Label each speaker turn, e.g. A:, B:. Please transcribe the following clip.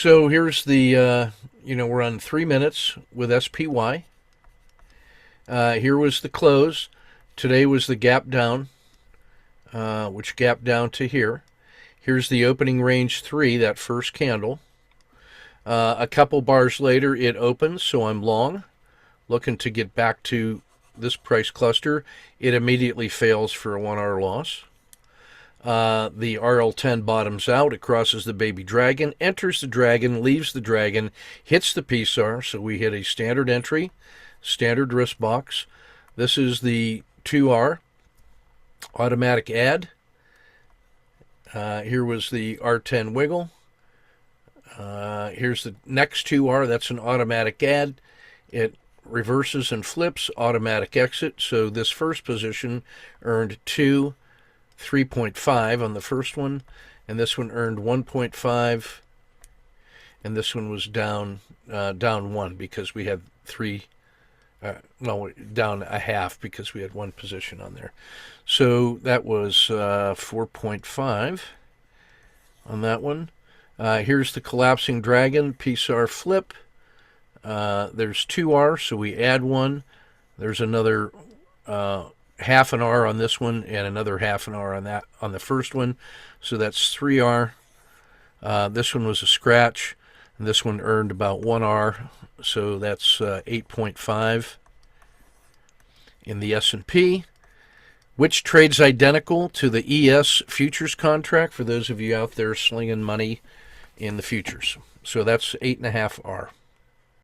A: So here's the, we're on 3 minutes with SPY. Here was the close. Today was the gap down, which gapped down to here. Here's the opening range 3, that first candle. A couple bars later, it opens, so I'm long, looking to get back to this price cluster. It immediately fails for a 1-hour loss. The RL10 bottoms out, it crosses the baby dragon, enters the dragon, leaves the dragon, hits the PSAR, so we hit a standard entry, standard risk box. This is the 2R, automatic add. Here was the R10 wiggle. Here's the next 2R, that's an automatic add. It reverses and flips, automatic exit. So this first position earned 3.5 on the first one, and this one earned 1.5, and this one was down 1 because we had down a half because we had one position on there. So that was 4.5 on that one. Here's the collapsing dragon, PSAR flip. There's 2R, so we add 1. There's another half an R on this one and another half an R on the first one. So that's 3R. This one was a scratch, and this one earned about 1R. So that's 8.5 in the S&P, which trades identical to the ES futures contract for those of you out there slinging money in the futures. So that's 8.5R.